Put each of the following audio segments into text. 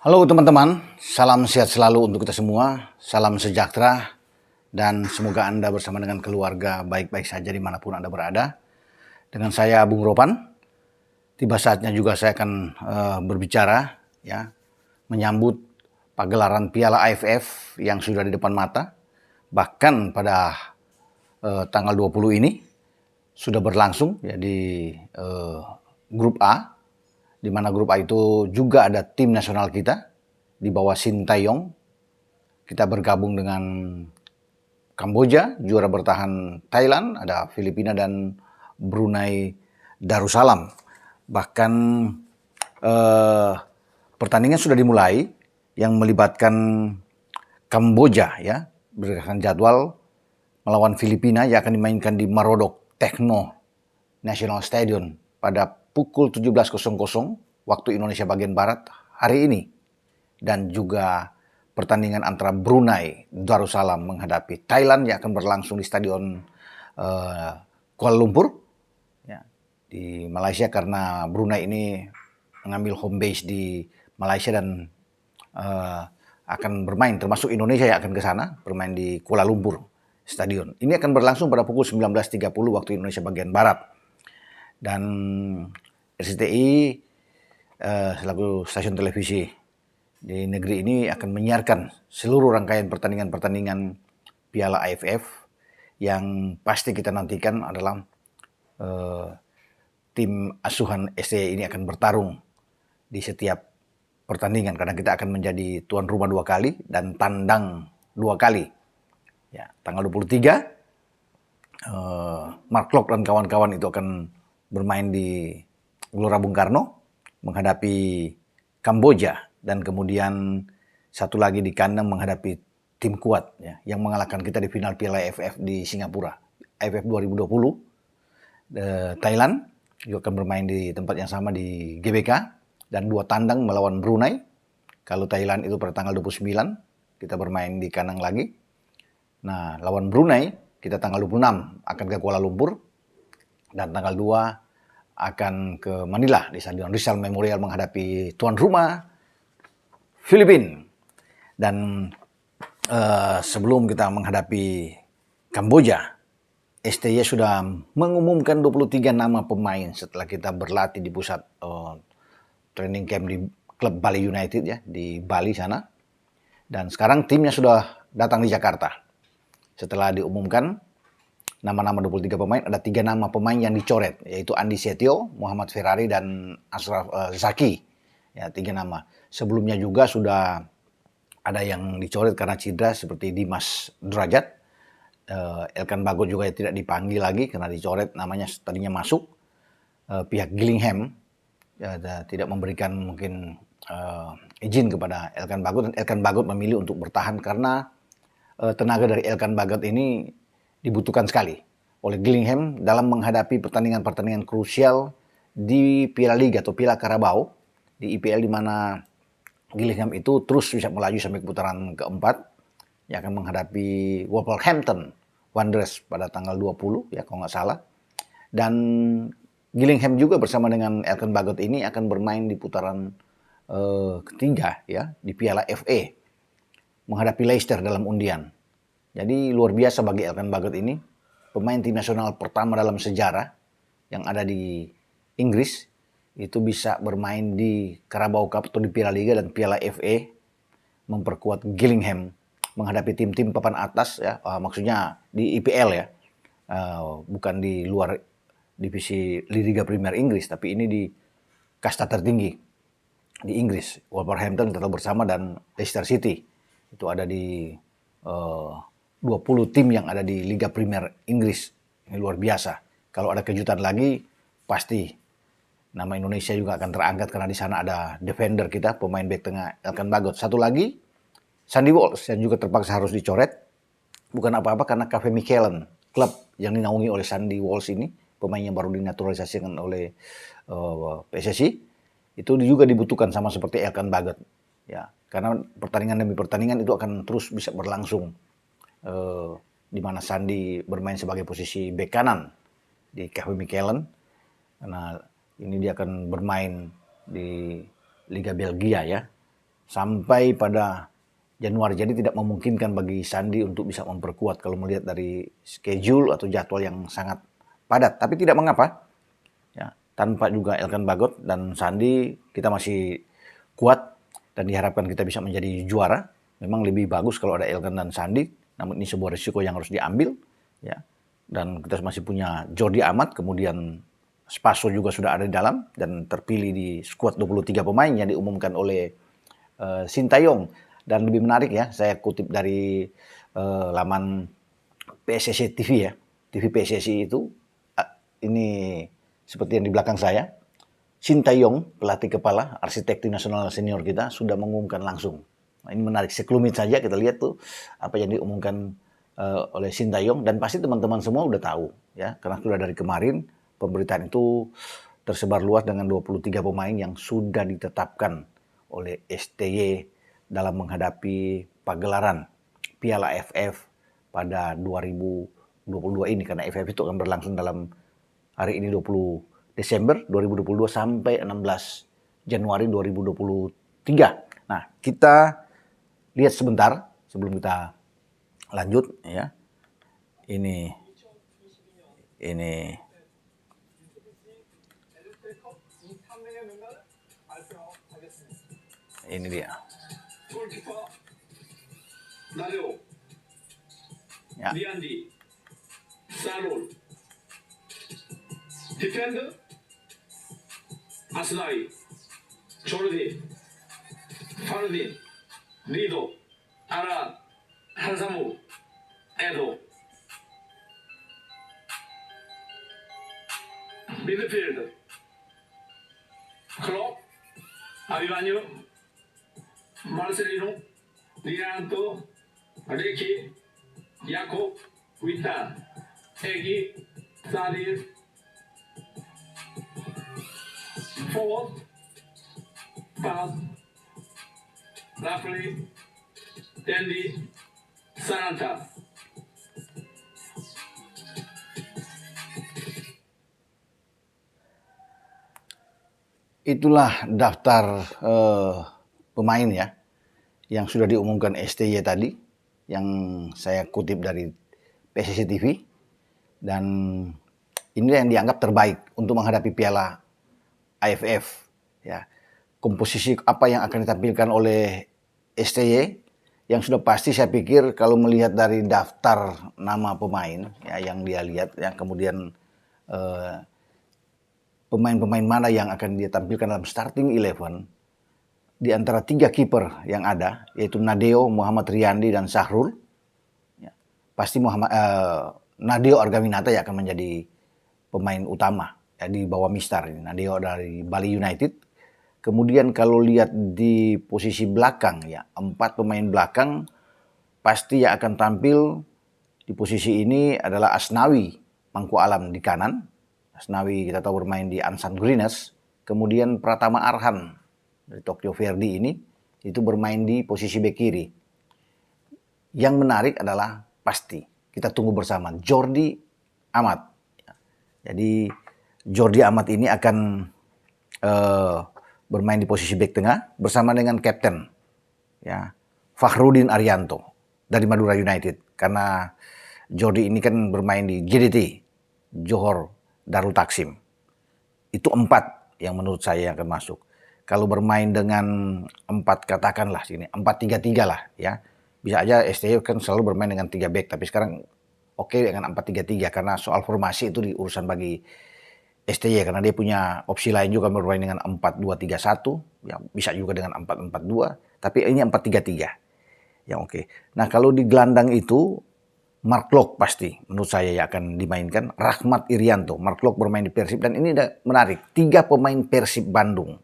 Halo teman-teman, salam sehat selalu untuk kita semua, salam sejahtera, dan semoga Anda bersama dengan keluarga baik-baik saja dimanapun Anda berada. Dengan saya Bung Ropan, tiba saatnya juga saya akan berbicara, ya, menyambut pagelaran Piala AFF yang sudah di depan mata. Bahkan pada tanggal 20 ini sudah berlangsung ya, di grup A, di mana grup A itu juga ada tim nasional kita di bawah Sintayong. Kita bergabung dengan Kamboja, juara bertahan Thailand, ada Filipina dan Brunei Darussalam. Bahkan pertandingan sudah dimulai yang melibatkan Kamboja, ya, berdasarkan jadwal melawan Filipina yang akan dimainkan di Marodok Techno National Stadium pada pukul 17.00 waktu Indonesia bagian Barat hari ini. Dan juga pertandingan antara Brunei Darussalam menghadapi Thailand yang akan berlangsung di Stadion Kuala Lumpur, ya, di Malaysia, karena Brunei ini mengambil home base di Malaysia dan akan bermain, termasuk Indonesia yang akan ke sana bermain di Kuala Lumpur Stadion. Ini akan berlangsung pada pukul 19.30 waktu Indonesia bagian Barat. Dan RCTI selaku stasiun televisi di negeri ini akan menyiarkan seluruh rangkaian pertandingan-pertandingan Piala AFF yang pasti kita nantikan adalah tim asuhan SCY ini akan bertarung di setiap pertandingan karena kita akan menjadi tuan rumah 2 kali dan tandang 2 kali. Ya, tanggal 23 Mark Klok dan kawan-kawan itu akan bermain di Gelora Bung Karno menghadapi Kamboja, dan kemudian satu lagi di kandang menghadapi tim kuat, ya, yang mengalahkan kita di final Piala AFF di Singapura. AFF 2020, Thailand juga akan bermain di tempat yang sama di GBK dan 2 tandang melawan Brunei. Kalau Thailand itu pada tanggal 29 kita bermain di kandang lagi. Nah, lawan Brunei kita tanggal 26 akan ke Kuala Lumpur dan tanggal 2 akan ke Manila di Stadion Rizal Memorial menghadapi tuan rumah Filipina. Dan sebelum kita menghadapi Kamboja, STY sudah mengumumkan 23 nama pemain setelah kita berlatih di pusat training camp di klub Bali United, ya, di Bali sana. Dan sekarang timnya sudah datang di Jakarta. Setelah diumumkan nama-nama 23 pemain, ada 3 nama pemain yang dicoret, yaitu Andi Setio, Muhammad Ferrari, dan Ashraf Zaki. Ya, 3 nama. Sebelumnya juga sudah ada yang dicoret karena cedera seperti Dimas Derajat. Elkan Bagot juga tidak dipanggil lagi karena dicoret, namanya tadinya masuk. Pihak Gillingham tidak memberikan mungkin izin kepada Elkan Bagot, dan Elkan Bagot memilih untuk bertahan karena tenaga dari Elkan Bagot ini dibutuhkan sekali oleh Gillingham dalam menghadapi pertandingan-pertandingan krusial di Piala Liga atau Piala Carabao di IPL, di mana Gillingham itu terus bisa melaju sampai ke putaran keempat, yang akan menghadapi Wolverhampton Wanderers pada tanggal 20, ya, kalau nggak salah. Dan Gillingham juga bersama dengan Elkan Bagot ini akan bermain di putaran ketiga, ya, di Piala FA menghadapi Leicester dalam undian. Jadi luar biasa bagi Elkan Bagot ini, pemain tim nasional pertama dalam sejarah yang ada di Inggris itu bisa bermain di Carabao Cup atau di Piala Liga dan Piala FA, memperkuat Gillingham menghadapi tim-tim papan atas, ya, maksudnya di IPL, ya, bukan di luar divisi Liga Premier Inggris, tapi ini di kasta tertinggi di Inggris. Wolverhampton tetap bersama dan Leicester City itu ada di 20 tim yang ada di Liga Premier Inggris. Ini luar biasa. Kalau ada kejutan lagi, pasti nama Indonesia juga akan terangkat karena di sana ada defender kita, pemain bek tengah Elkan Bagot. Satu lagi, Sandy Walsh yang juga terpaksa harus dicoret. Bukan apa-apa karena Cafe Mechelen, klub yang dinaungi oleh Sandy Walsh ini, pemain yang baru dinaturalisasikan oleh PSSI, itu juga dibutuhkan sama seperti Elkan Bagot. Ya, karena pertandingan demi pertandingan itu akan terus bisa berlangsung. Di mana Sandy bermain sebagai posisi bek kanan di Cafe Mechelen. Karena ini dia akan bermain di Liga Belgia, ya. sampai pada Januari. Jadi tidak memungkinkan bagi Sandi untuk bisa memperkuat kalau melihat dari schedule atau jadwal yang sangat padat. Tapi tidak mengapa, ya, tanpa juga Elkan Bagot dan Sandi kita masih kuat dan diharapkan kita bisa menjadi juara. Memang lebih bagus kalau ada Elkan dan Sandi, namun ini sebuah risiko yang harus diambil, ya. Dan kita masih punya Jordi Amat, kemudian Spaso juga sudah ada di dalam dan terpilih di skuad 23 pemain yang diumumkan oleh Sintayong. Dan lebih menarik ya, saya kutip dari laman PSSI TV ya, TV PSSI itu, ini seperti yang di belakang saya, Sintayong, pelatih kepala arsitek tim nasional senior kita, sudah mengumumkan langsung. Nah, ini menarik, sekelumit saja kita lihat tuh apa yang diumumkan oleh Sintayong, dan pasti teman-teman semua udah tahu ya, karena sudah dari kemarin pemberitaan itu tersebar luas dengan 23 pemain yang sudah ditetapkan oleh STY dalam menghadapi pagelaran Piala AFF pada 2022 ini, karena AFF itu akan berlangsung dalam hari ini 20 Desember 2022 sampai 16 Januari 2023. Nah, kita lihat sebentar sebelum kita lanjut ya. Ini dia. Ya. Defend Aslai, Jordi, Fardin, Lido, Ara, Hansamu, Edo. Midfield, Klopp, Abimanyu, Marcelino, Lianto, Ricky, Jakob, Wita, Egi, Sadir. Forward, pass, Rafli, Dandy, Sananta. Itulah daftar pemain ya yang sudah diumumkan STY tadi, yang saya kutip dari PSSI TV, dan ini yang dianggap terbaik untuk menghadapi Piala AFF ya. Komposisi apa yang akan ditampilkan oleh STY yang sudah pasti, saya pikir kalau melihat dari daftar nama pemain ya yang dia lihat ya, kemudian pemain-pemain mana yang akan dia tampilkan dalam starting 11 di antara 3 kiper yang ada, yaitu Nadeo, Muhammad Riyandi dan Sahrul ya, pasti Nadeo Argaminata yang akan menjadi pemain utama ya, di bawah Mistar ini. Nadeo dari Bali United. Kemudian kalau lihat di posisi belakang ya, 4 pemain belakang pasti yang akan tampil di posisi ini adalah Asnawi Mangku Alam di kanan. Asnawi kita tahu bermain di Ansan Greeners. Kemudian Pratama Arhan dari Tokyo Verdy ini itu bermain di posisi bek kiri. Yang menarik adalah pasti kita tunggu bersama Jordi Amat. Jadi Jordi Amat ini akan bermain di posisi bek tengah bersama dengan kapten ya, Fakhrudin Arianto dari Madura United, karena Jordi ini kan bermain di JDT Johor Darul Taksim. Itu 4 yang menurut saya akan masuk. Kalau bermain dengan 4, katakanlah sini 4-3-3 lah ya. Bisa aja STY kan selalu bermain dengan 3 back, tapi sekarang oke dengan 4-3-3 karena soal formasi itu urusan bagi STY, karena dia punya opsi lain juga bermain dengan 4-2-3-1, ya bisa juga dengan 4-4-2, tapi ini 4-3-3 yang oke. Nah, kalau di gelandang itu Mark Locke pasti menurut saya ya akan dimainkan, Rahmat Irianto. Mark Locke bermain di Persib, dan ini menarik, 3 pemain Persib Bandung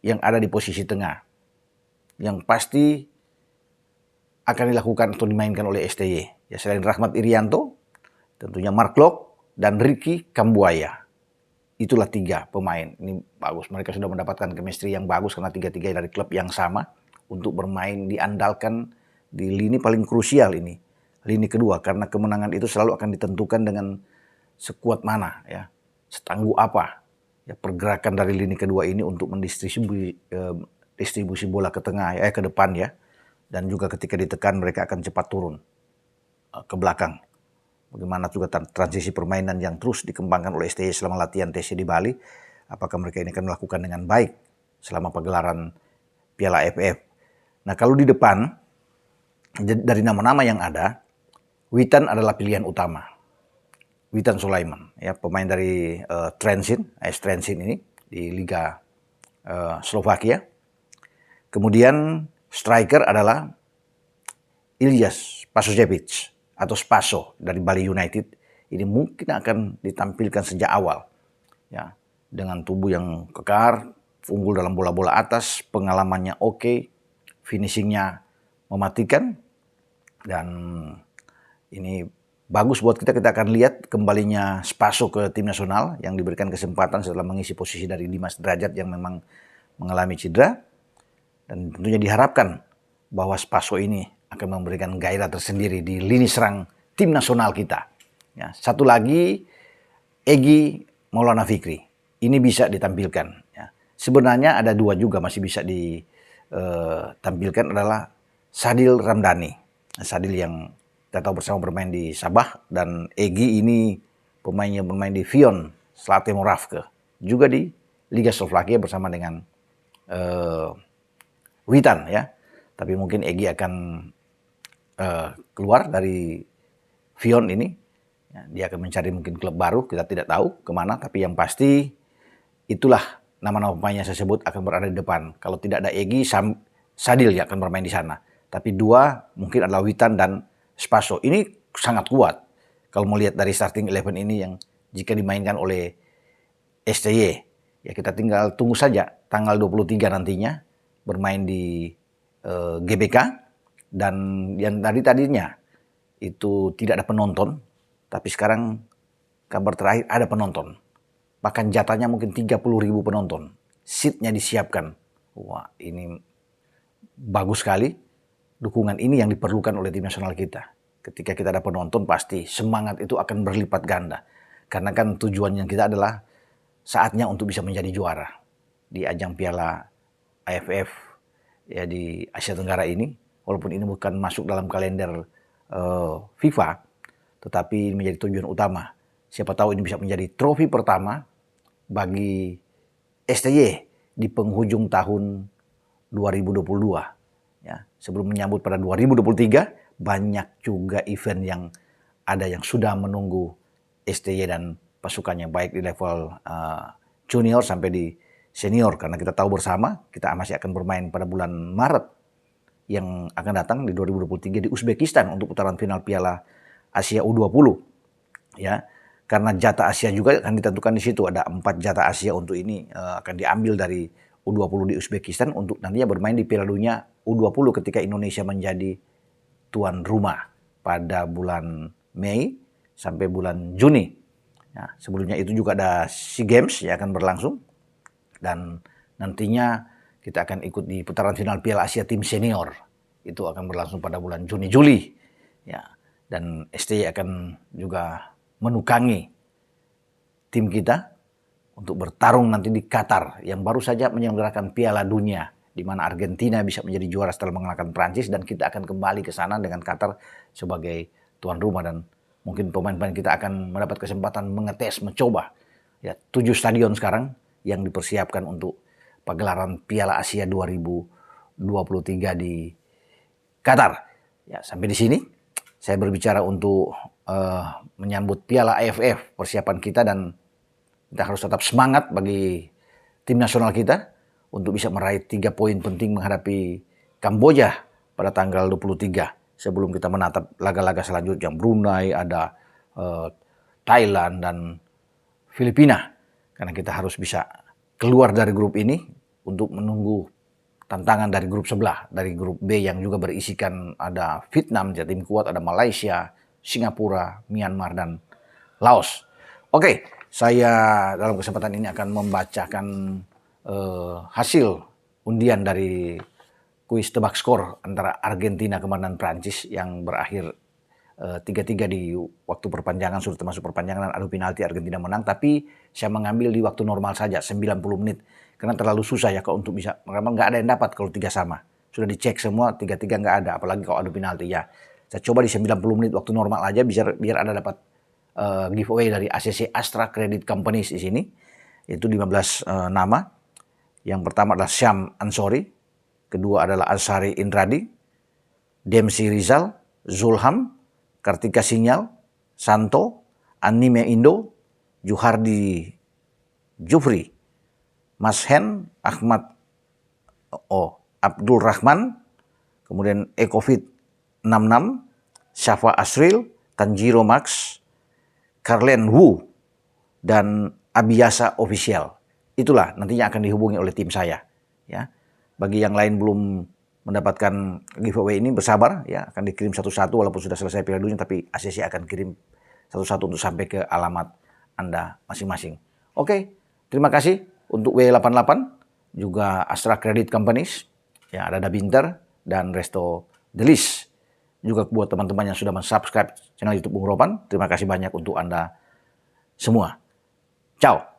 yang ada di posisi tengah yang pasti akan dilakukan atau dimainkan oleh STY. Ya, selain Rahmat Irianto, tentunya Mark Locke dan Ricky Kambuaya. Itulah 3 pemain. Ini bagus, mereka sudah mendapatkan chemistry yang bagus karena 3-3 dari klub yang sama untuk bermain, diandalkan di lini paling krusial ini, lini kedua, karena kemenangan itu selalu akan ditentukan dengan sekuat mana ya, setangguh apa ya pergerakan dari lini kedua ini untuk mendistribusi distribusi bola ke tengah, ke depan ya. Dan juga ketika ditekan mereka akan cepat turun ke belakang. Bagaimana juga transisi permainan yang terus dikembangkan oleh STY selama latihan TC di Bali. Apakah mereka ini akan melakukan dengan baik selama pagelaran Piala AFF. Nah kalau di depan, dari nama-nama yang ada, Witan adalah pilihan utama. Witan Sulaiman, ya, pemain dari Trenčín, AS Trenčín ini di Liga Slovakia. Kemudian striker adalah Ilyas Pasojevic atau Spaso dari Bali United. Ini mungkin akan ditampilkan sejak awal, ya, dengan tubuh yang kekar, unggul dalam bola-bola atas, pengalamannya oke, finishingnya mematikan, dan ini bagus buat kita. Kita akan lihat kembalinya Spaso ke tim nasional yang diberikan kesempatan setelah mengisi posisi dari Dimas Derajat yang memang mengalami cedera. Dan tentunya diharapkan bahwa Spaso ini akan memberikan gairah tersendiri di lini serang tim nasional kita. Ya, satu lagi, Egy Maulana Fikri. Ini bisa ditampilkan. Ya. Sebenarnya ada dua juga masih bisa ditampilkan, adalah Sadil Ramdhani. Sadil yang kita tahu bersama bermain di Sabah, dan Egy ini pemain yang bermain di Vion Zlate Moravke. Juga di Liga Slovakia bersama dengan Witan ya. Tapi mungkin Egy akan keluar dari Vion ini. Ya, dia akan mencari mungkin klub baru, kita tidak tahu kemana. Tapi yang pasti itulah nama-nama pemain yang saya sebut akan berada di depan. Kalau tidak ada Egy, Sadil yang akan bermain di sana. Tapi dua mungkin adalah Witan dan Spaso. Ini sangat kuat kalau melihat dari starting 11 ini yang jika dimainkan oleh STY. Ya kita tinggal tunggu saja tanggal 23 nantinya bermain di GBK, dan yang tadinya itu tidak ada penonton, tapi sekarang kabar terakhir ada penonton. Bahkan jatahnya mungkin 30.000 penonton. Seatnya disiapkan. Wah, ini bagus sekali. Dukungan ini yang diperlukan oleh tim nasional kita. Ketika kita ada penonton, pasti semangat itu akan berlipat ganda. Karena kan tujuan yang kita adalah saatnya untuk bisa menjadi juara di ajang Piala AFF ya di Asia Tenggara ini. Walaupun ini bukan masuk dalam kalender FIFA, tetapi menjadi tujuan utama. Siapa tahu ini bisa menjadi trofi pertama bagi STY di penghujung tahun 2022. Ya, sebelum menyambut pada 2023, banyak juga event yang ada yang sudah menunggu STY dan pasukannya, baik di level junior sampai di senior. Karena kita tahu bersama, kita masih akan bermain pada bulan Maret yang akan datang di 2023 di Uzbekistan untuk putaran final Piala Asia U20. Ya, karena jatah Asia juga akan ditentukan di situ. Ada 4 jatah Asia untuk ini akan diambil dari U20 di Uzbekistan untuk nantinya bermain di Piala Dunia U20 ketika Indonesia menjadi tuan rumah pada bulan Mei sampai bulan Juni. Ya, sebelumnya itu juga ada SEA Games yang akan berlangsung, dan nantinya kita akan ikut di putaran final Piala Asia tim senior. Itu akan berlangsung pada bulan Juni-Juli. Ya, dan STY akan juga menukangi tim kita untuk bertarung nanti di Qatar yang baru saja menyelenggarakan Piala Dunia, di mana Argentina bisa menjadi juara setelah mengalahkan Prancis, dan kita akan kembali ke sana dengan Qatar sebagai tuan rumah, dan mungkin pemain-pemain kita akan mendapat kesempatan mengetes, mencoba ya 7 stadion sekarang yang dipersiapkan untuk pagelaran Piala Asia 2023 di Qatar. Ya, sampai di sini saya berbicara untuk menyambut Piala AFF, persiapan kita, dan kita harus tetap semangat bagi tim nasional kita untuk bisa meraih 3 poin penting menghadapi Kamboja pada tanggal 23 sebelum kita menatap laga-laga selanjutnya. Brunei, ada Thailand dan Filipina. Karena kita harus bisa keluar dari grup ini untuk menunggu tantangan dari grup sebelah, dari grup B yang juga berisikan ada Vietnam, tim kuat, ada Malaysia, Singapura, Myanmar, dan Laos. Oke, saya dalam kesempatan ini akan membacakan hasil undian dari kuis tebak skor antara Argentina kemarin dan Prancis yang berakhir 3-3 di waktu perpanjangan, sudah termasuk perpanjangan dan adu penalti. Argentina menang, tapi saya mengambil di waktu normal saja 90 menit Karena terlalu susah ya kalau untuk bisa, karena nggak ada yang dapat kalau 3 sama. Sudah dicek semua, 3-3 nggak ada, apalagi kalau adu penalti ya. Saya coba di 90 menit waktu normal aja biar Anda dapat giveaway dari ACC Astra Credit Companies di sini. Itu 15 nama. Yang pertama adalah Syam Ansori, kedua adalah Ansari Indradi, Dempsey Rizal, Zulham, Kartika Sinyal, Santo, Anime Indo, Juhardi Jufri, Mas Hen, Ahmad Abdul Rahman, kemudian Ekofit 66, Syafa Asril, Tanjiro Max, Karlen Wu, dan Abiyasa Official. Itulah nantinya akan dihubungi oleh tim saya. Ya, bagi yang lain belum mendapatkan giveaway ini bersabar ya, akan dikirim satu-satu walaupun sudah selesai Piala Dunia, tapi ACC akan kirim satu-satu untuk sampai ke alamat Anda masing-masing. Oke, terima kasih untuk W88, juga Astra Credit Companies, ya ada Dabinter dan Resto Delis. Juga buat teman-teman yang sudah mensubscribe channel YouTube Bung Ropan, terima kasih banyak untuk Anda semua. Ciao.